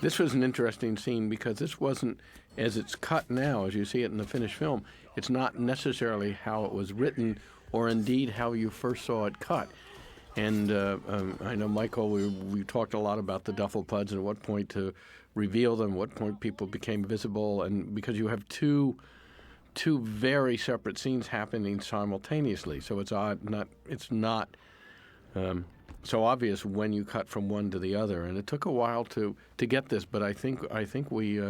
This was an interesting scene because this wasn't, as it's cut now, as you see it in the finished film, it's not necessarily how it was written or indeed how you first saw it cut. And I know, Michael, we talked a lot about the duffel puds and at what point to reveal them, what point people became visible, and because you have two very separate scenes happening simultaneously, so it's not so obvious when you cut from one to the other. And it took a while to get this, but I think we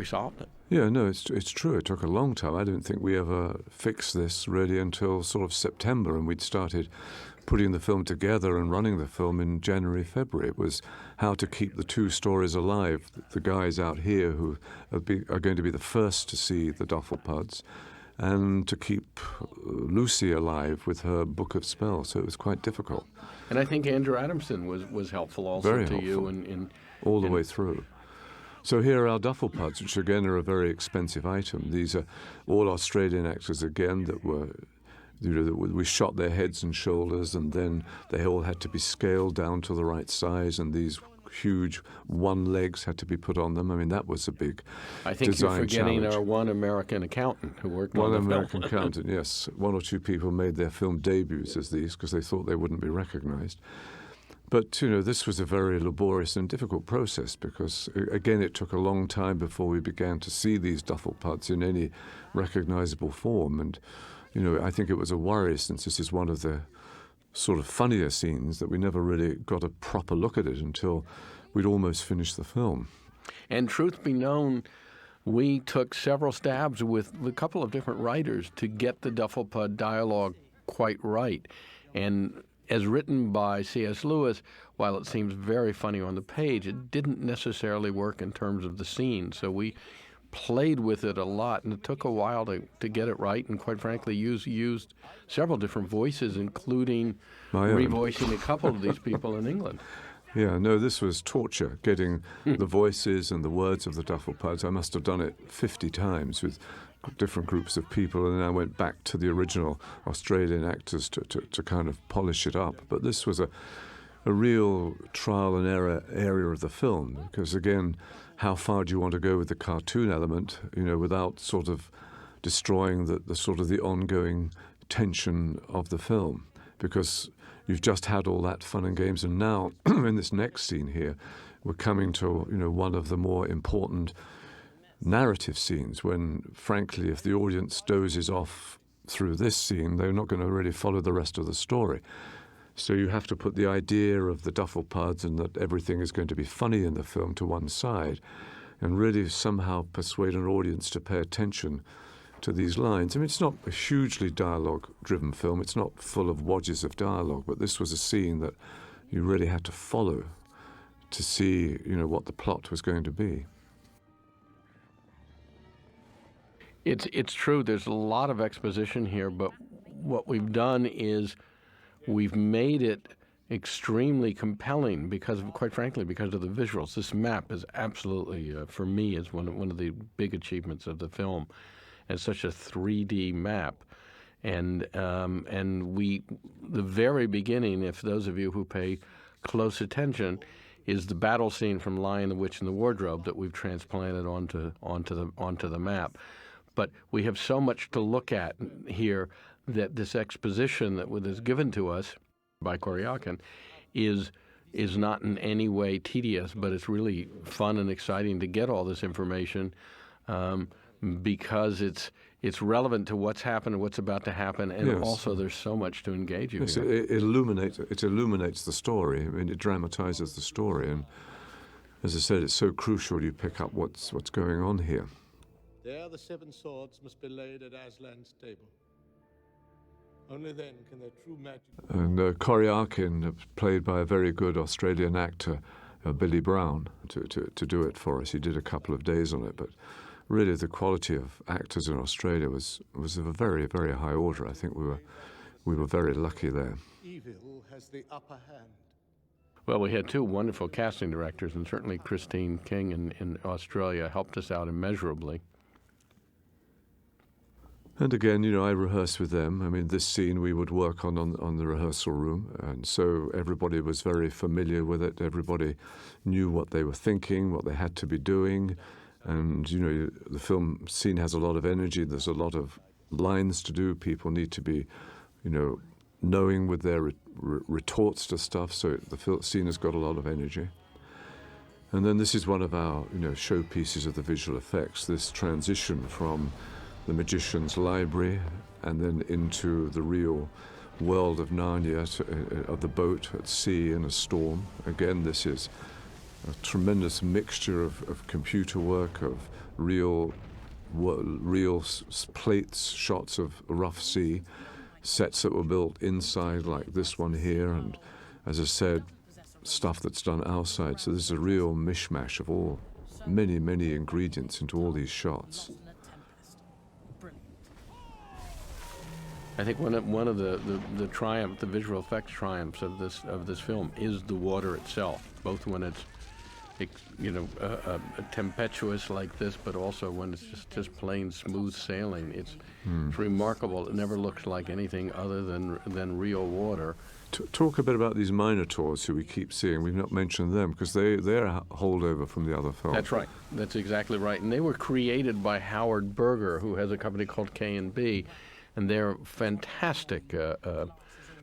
solved it. Yeah, no, it's true. It took a long time. I don't think we ever fixed this really until sort of September, and we'd started putting the film together and running the film in January, February. It was how to keep the two stories alive. The guys out here who are going to be the first to see the duffel puds, and to keep Lucy alive with her book of spells. So it was quite difficult. And I think Andrew Adamson was helpful also Very to helpful. you in all the way through. So here are our duffel puds, which again are a very expensive item. These are all Australian actors again that were, we shot their heads and shoulders, and then they all had to be scaled down to the right size, and these huge one legs had to be put on them. I mean, that was a big I think design you're forgetting challenge. our one American accountant who worked on the film. One American accountant, yes. One or two people made their film debuts as these because they thought they wouldn't be recognized. But, this was a very laborious and difficult process because, again, it took a long time before we began to see these duffel puds in any recognizable form. And, I think it was a worry, since this is one of the sort of funnier scenes, that we never really got a proper look at it until we'd almost finished the film. And truth be known, we took several stabs with a couple of different writers to get the duffel pud dialogue quite right. And as written by C.S. Lewis, while it seems very funny on the page, it didn't necessarily work in terms of the scene. So we played with it a lot, and it took a while to get it right, and quite frankly used several different voices, including revoicing a couple of these people in England. Yeah, no, this was torture, getting the voices and the words of the duffel puds. I must have done it 50 times with different groups of people, and then I went back to the original Australian actors to kind of polish it up. But this was a real trial and error area of the film, because again, how far do you want to go with the cartoon element, without sort of destroying the sort of the ongoing tension of the film? Because you've just had all that fun and games, and now in this next scene here, we're coming to one of the more important narrative scenes when, frankly, if the audience dozes off through this scene, they're not going to really follow the rest of the story. So you have to put the idea of the duffel puds and that everything is going to be funny in the film to one side and really somehow persuade an audience to pay attention to these lines. I mean, it's not a hugely dialogue-driven film. It's not full of wadges of dialogue, but this was a scene that you really had to follow to see, what the plot was going to be. It's true. There's a lot of exposition here, but what we've done is we've made it extremely compelling quite frankly, because of the visuals. This map is absolutely, for me, is one of the big achievements of the film, as such a 3D map. And the very beginning, if those of you who pay close attention, is the battle scene from Lion, the Witch, and the Wardrobe that we've transplanted onto the map. But we have so much to look at here that this exposition that is given to us by Koryakin is not in any way tedious, but it's really fun and exciting to get all this information because it's relevant to what's happened and what's about to happen, and yes. Also there's so much to engage you yes, here. It illuminates the story. I mean, it dramatizes the story, and as I said, it's so crucial you pick up what's going on here. There the 7 swords must be laid at Aslan's table. Only then can their true magic... And Koryakin, played by a very good Australian actor, Billy Brown, to do it for us. He did a couple of days on it, but really the quality of actors in Australia was of a very, very high order. I think we were very lucky there. Evil has the upper hand. Well, we had 2 wonderful casting directors, and certainly Christine King in Australia helped us out immeasurably. And again, I rehearsed with them. I mean, this scene we would work on the rehearsal room, and so everybody was very familiar with it. Everybody knew what they were thinking, what they had to be doing, and the film scene has a lot of energy. There's a lot of lines to do. People need to be, knowing with their retorts to stuff. So the scene has got a lot of energy. And then this is one of our, showpieces of the visual effects. This transition from the magician's library and then into the real world of Narnia, of the boat at sea in a storm. Again, this is a tremendous mixture of computer work, of real plates, shots of a rough sea, sets that were built inside like this one here, and as I said, stuff that's done outside. So this is a real mishmash of all, many, many ingredients into all these shots. I think one of the visual effects triumphs of this film is the water itself, both when it's tempestuous like this, but also when it's just plain smooth sailing. It's remarkable. It never looks like anything other than real water. Talk a bit about these Minotaurs who we keep seeing. We've not mentioned them because they're a holdover from the other film. That's right. That's exactly right. And they were created by Howard Berger, who has a company called K&B, and they're fantastic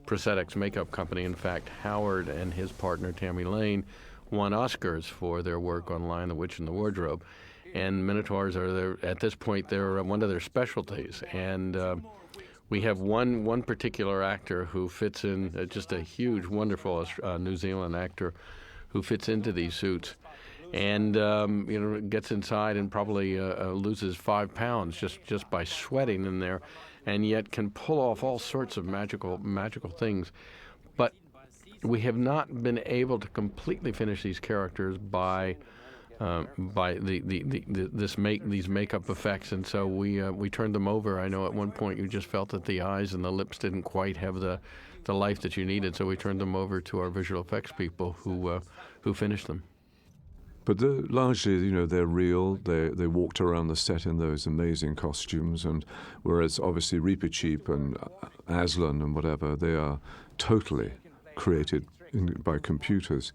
prosthetics makeup company. In fact, Howard and his partner Tammy Lane won Oscars for their work on Lion, the Witch, and the Wardrobe. And Minotaurs are at this point, they're one of their specialties. And we have one particular actor who fits in, just a huge, wonderful New Zealand actor who fits into these suits, and gets inside and probably loses 5 pounds just by sweating in there, and yet can pull off all sorts of magical things. But we have not been able to completely finish these characters by these makeup effects, and so we turned them over. I know at one point you just felt that the eyes and the lips didn't quite have the life that you needed, so we turned them over to our visual effects people who finished them. But largely, they're real. They walked around the set in those amazing costumes, and whereas obviously Reepicheep and Aslan and whatever, they are totally created by computers.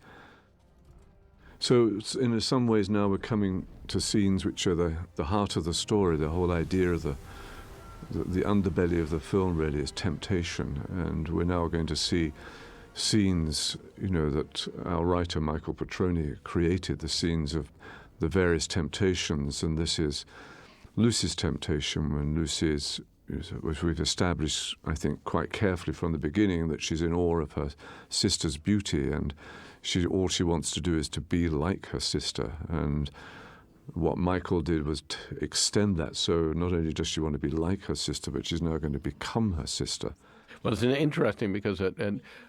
So in some ways now we're coming to scenes which are the heart of the story. The whole idea of the underbelly of the film really is temptation, and we're now going to see scenes, that our writer Michael Petroni created, the scenes of the various temptations, and this is Lucy's temptation when Lucy is, which we've established, I think, quite carefully from the beginning, that she's in awe of her sister's beauty, and all she wants to do is to be like her sister. And what Michael did was to extend that, so not only does she want to be like her sister, but she's now going to become her sister. Well, it's interesting because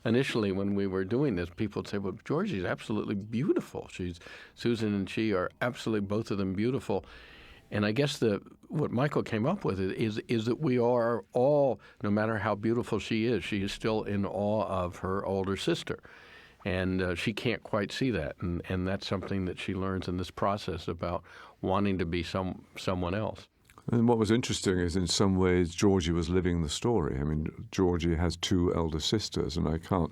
initially when we were doing this, people would say, well, Georgie's absolutely beautiful. Susan and she are absolutely, both of them, beautiful. And I guess what Michael came up with is that we are all, no matter how beautiful she is still in awe of her older sister. And she can't quite see that. And that's something that she learns in this process about wanting to be someone else. And what was interesting is, in some ways, Georgie was living the story. I mean, Georgie has 2 elder sisters, and I can't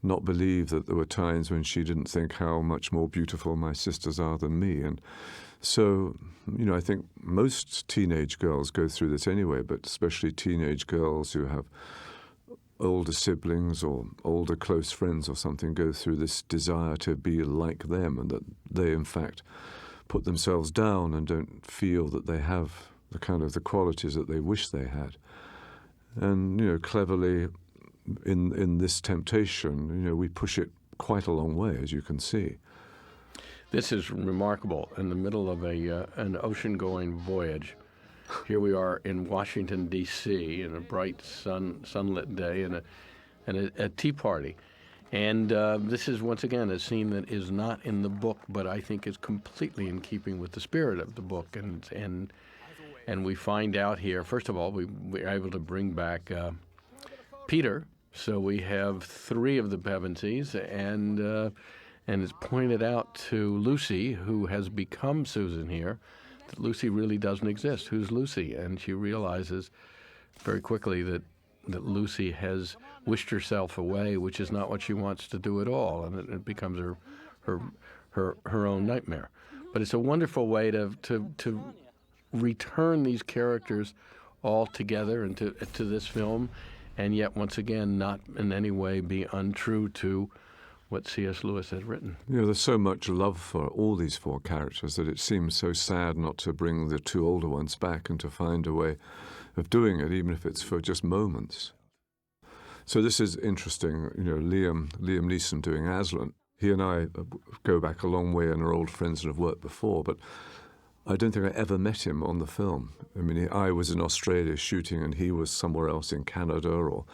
not believe that there were times when she didn't think how much more beautiful my sisters are than me. And so, I think most teenage girls go through this anyway, but especially teenage girls who have older siblings or older close friends or something go through this desire to be like them, and that they, in fact, put themselves down and don't feel that they have the qualities that they wish they had. And, cleverly, in this temptation, we push it quite a long way, as you can see. This is remarkable. In the middle of an ocean-going voyage, here we are in Washington, D.C., in a bright sunlit day, and a tea party. And this is, once again, a scene that is not in the book, but I think is completely in keeping with the spirit of the book. And we find out here, first of all, we're able to bring back Peter. So we have 3 of the Pevensies, and it's pointed out to Lucy, who has become Susan here, Lucy really doesn't exist. Who's Lucy? And she realizes very quickly that Lucy has wished herself away, which is not what she wants to do at all, and it becomes her own nightmare. But it's a wonderful way to return these characters all together into this film, and yet once again not in any way be untrue to what C.S. Lewis had written. There's so much love for all these four characters that it seems so sad not to bring the two older ones back and to find a way of doing it, even if it's for just moments. So this is interesting, Liam Neeson doing Aslan. He and I go back a long way and are old friends and have worked before, but I don't think I ever met him on the film. I mean, I was in Australia shooting and he was somewhere else in Canada or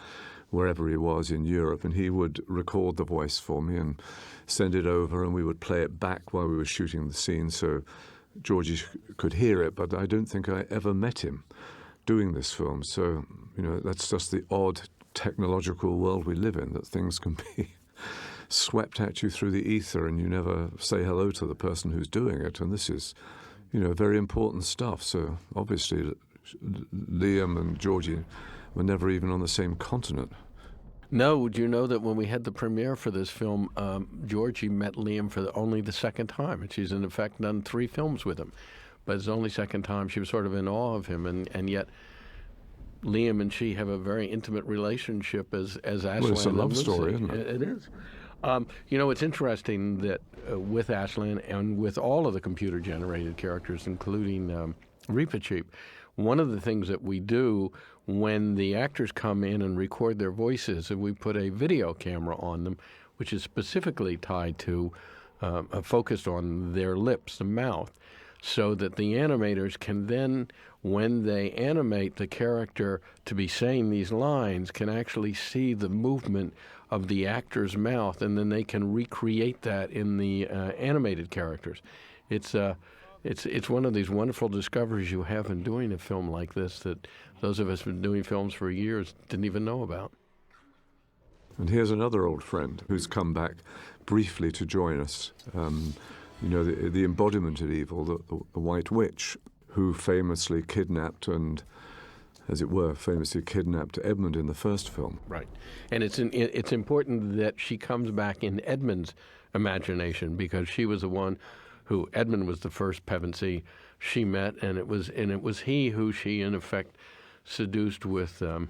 wherever he was in Europe, and he would record the voice for me and send it over, and we would play it back while we were shooting the scene so Georgie could hear it, but I don't think I ever met him doing this film. So, that's just the odd technological world we live in, that things can be swept at you through the ether and you never say hello to the person who's doing it, and this is, very important stuff. So obviously Liam and Georgie were never even on the same continent. No, do you know that when we had the premiere for this film, Georgie met Liam for only the second time, and she's in effect done 3 films with him. But it's the only second time. She was sort of in awe of him, and yet Liam and she have a very intimate relationship as Aslan. Well, it's a love and Lucy. story, isn't it? It is. It's interesting that with Aslan and with all of the computer-generated characters, including Reepicheep, one of the things that we do when the actors come in and record their voices, and we put a video camera on them, which is specifically tied to, focused on their lips, the mouth, so that the animators can then, when they animate the character to be saying these lines, can actually see the movement of the actor's mouth, and then they can recreate that in the animated characters. It's one of these wonderful discoveries you have in doing a film like this that those of us who've been doing films for years didn't even know about. And here's another old friend who's come back briefly to join us. The embodiment of evil, the White Witch, who famously kidnapped and, as it were, famously kidnapped Edmund in the first film. Right. And it's important that she comes back in Edmund's imagination, because she was the one who, Edmund was the first Pevensey she met, and it was he who she in effect seduced with the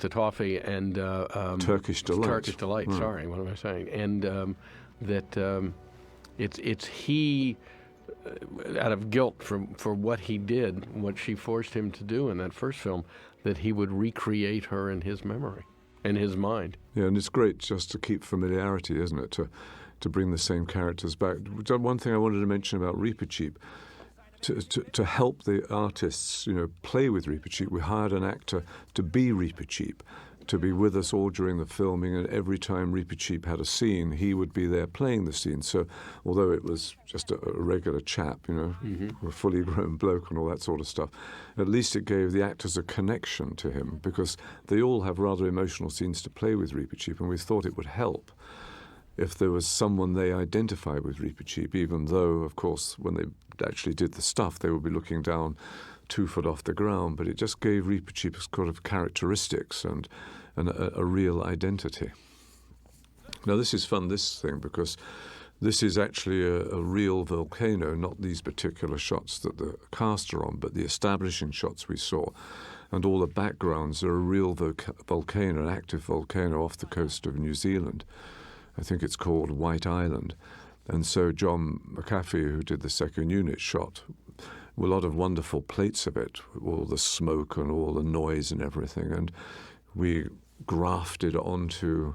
toffee and Turkish delight. Turkish delight. Right. Sorry, what am I saying? And it's he, out of guilt for what he did, what she forced him to do in that first film, that he would recreate her in his memory, in his mind. Yeah, and it's great just to keep familiarity, isn't it? To bring the same characters back. One thing I wanted to mention about Reepicheep, to help the artists, play with Reepicheep, we hired an actor to be Reepicheep, to be with us all during the filming, and every time Reepicheep had a scene, he would be there playing the scene. So although it was just a regular chap, a fully grown bloke and all that sort of stuff, at least it gave the actors a connection to him, because they all have rather emotional scenes to play with Reepicheep, and we thought it would help if there was someone they identified with Reepicheep, even though, of course, when they actually did the stuff, they would be looking down 2 foot off the ground. But it just gave Reepicheep a sort of characteristics and a real identity. Now, this is fun, this thing, because this is actually a real volcano, not these particular shots that the cast are on, but the establishing shots we saw. And all the backgrounds are a real volcano, an active volcano off the coast of New Zealand. I think it's called White Island. And so John McAfee, who did the second unit, shot a lot of wonderful plates of it, all the smoke and all the noise and everything. And we grafted onto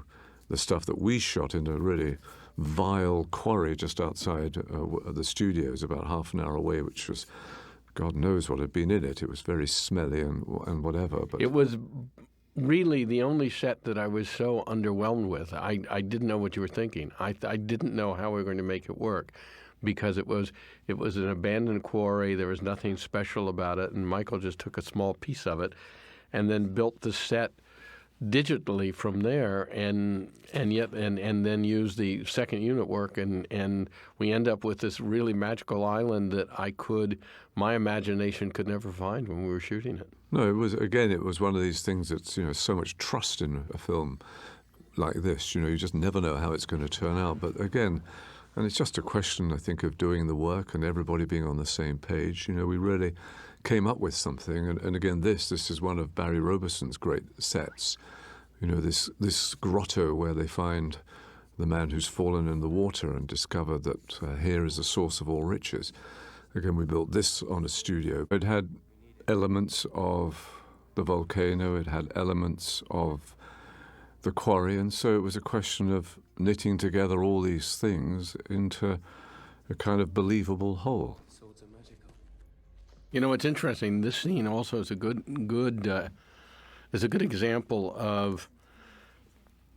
the stuff that we shot in a really vile quarry just outside the studios, about half an hour away, which was, God knows what had been in it. It was very smelly and whatever. But it was really the only set that I was so underwhelmed with. I didn't know what you were thinking. I didn't know how we were going to make it work, because it was an abandoned quarry. There was nothing special about it, and Michael just took a small piece of it and then built the set digitally from there, and then use the second unit work, and we end up with this really magical island that my imagination could never find when we were shooting it. No, it was one of these things that's, so much trust in a film like this. You just never know how it's going to turn out. But again, and it's just a question, I think, of doing the work and everybody being on the same page. We really came up with something. And again, this is one of Barry Robeson's great sets. This grotto where they find the man who's fallen in the water and discover that here is the source of all riches. Again, we built this on a studio. It had elements of the volcano, it had elements of the quarry, and so it was a question of knitting together all these things into a kind of believable whole. It's interesting. This scene also is a good example of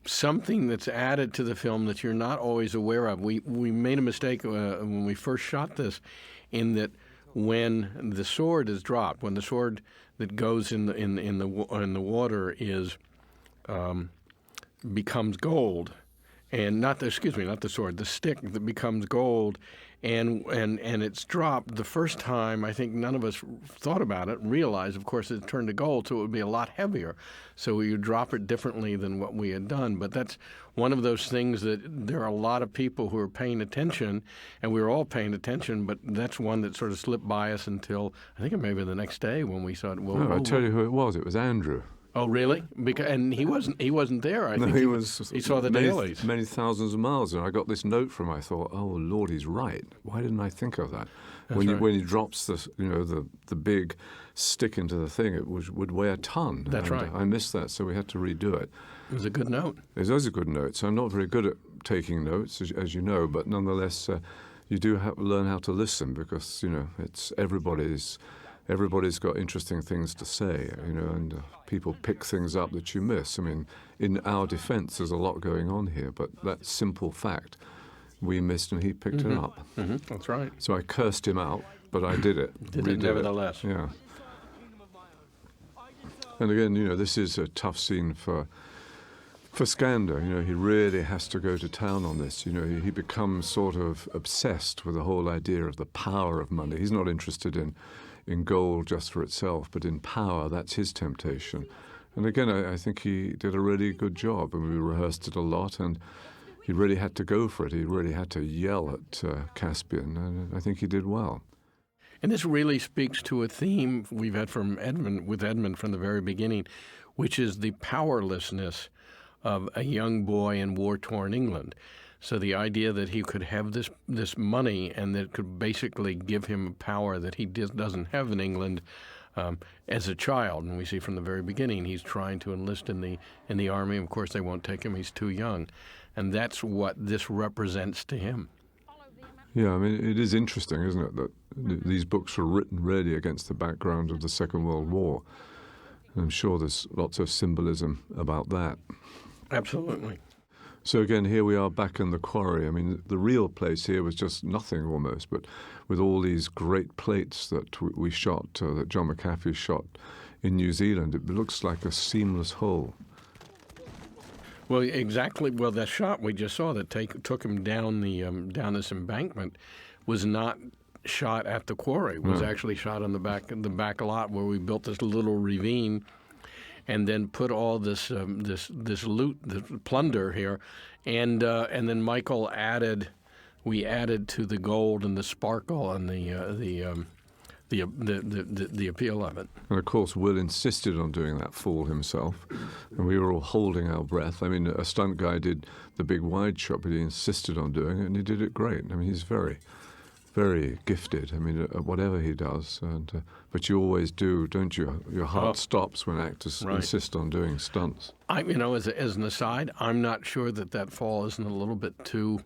something that's added to the film that you're not always aware of. We made a mistake when we first shot this, in that when the sword is dropped, when the sword that goes in the water becomes gold, and the stick that becomes gold, and it's dropped the first time. I think none of us thought about it and realized, of course, it turned to gold, so it would be a lot heavier. So we would drop it differently than what we had done. But that's one of those things that there are a lot of people who are paying attention, and we were all paying attention, but that's one that sort of slipped by us until, I think, maybe the next day when we saw it. I'll tell you who it was. It was Andrew. Oh, really? And he wasn't there. I think he saw the dailies. Many thousands of miles, and I got this note from him. I thought, oh Lord, he's right. Why didn't I think of that? When he drops the big stick into the thing, it would weigh a ton. That's right. I missed that, so we had to redo it. It was a good note. It was a good note. So I'm not very good at taking notes, as you know, but nonetheless, you do learn how to listen, because it's everybody's got interesting things to say, and people pick things up that you miss. I mean, in our defense, there's a lot going on here, but that simple fact we missed, and he picked it up. Mm-hmm. That's right. So I cursed him out, but I did it. Did it nevertheless. Yeah. And again, this is a tough scene for Skander. He really has to go to town on this. He becomes sort of obsessed with the whole idea of the power of money. He's not interested in gold just for itself, but in power. That's his temptation. And again, I think he did a really good job, and we rehearsed it a lot, and he really had to go for it. He really had to yell at Caspian, and I think he did well. And this really speaks to a theme we've had with Edmund from the very beginning, which is the powerlessness of a young boy in war-torn England. So the idea that he could have this money, and that could basically give him power that he doesn't have in England as a child. And we see from the very beginning he's trying to enlist in the army. Of course, they won't take him. He's too young. And that's what this represents to him. Yeah, I mean, it is interesting, isn't it, that these books were written really against the background of the Second World War. And I'm sure there's lots of symbolism about that. Absolutely. So again, here we are back in the quarry. I mean, the real place here was just nothing almost, but with all these great plates that we shot, that John McAfee shot in New Zealand, it looks like a seamless whole. Well, exactly. Well, that shot we just saw that took him down this embankment was not shot at the quarry. It was actually shot on the back lot where we built this little ravine, and then put all this loot, this plunder here, and then Michael added to the gold and the sparkle and the appeal of it. And of course, Will insisted on doing that fall himself, and we were all holding our breath. I mean, a stunt guy did the big wide shot, but he insisted on doing it, and he did it great. I mean, he's very, very gifted. I mean, at whatever he does. But you always do, don't you? Your heart stops when actors insist on doing stunts. As an aside, I'm not sure that fall isn't a little bit too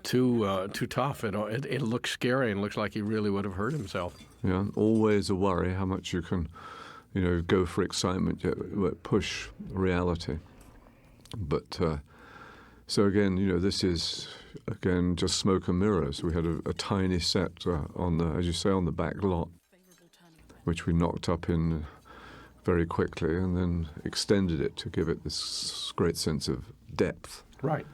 tough. It looks scary and looks like he really would have hurt himself. Yeah, always a worry how much you can, go for excitement yet push reality. But so again, this is just smoke and mirrors. We had a tiny set on the, as you say, on the back lot, which we knocked up in very quickly and then extended it to give it this great sense of depth. Right.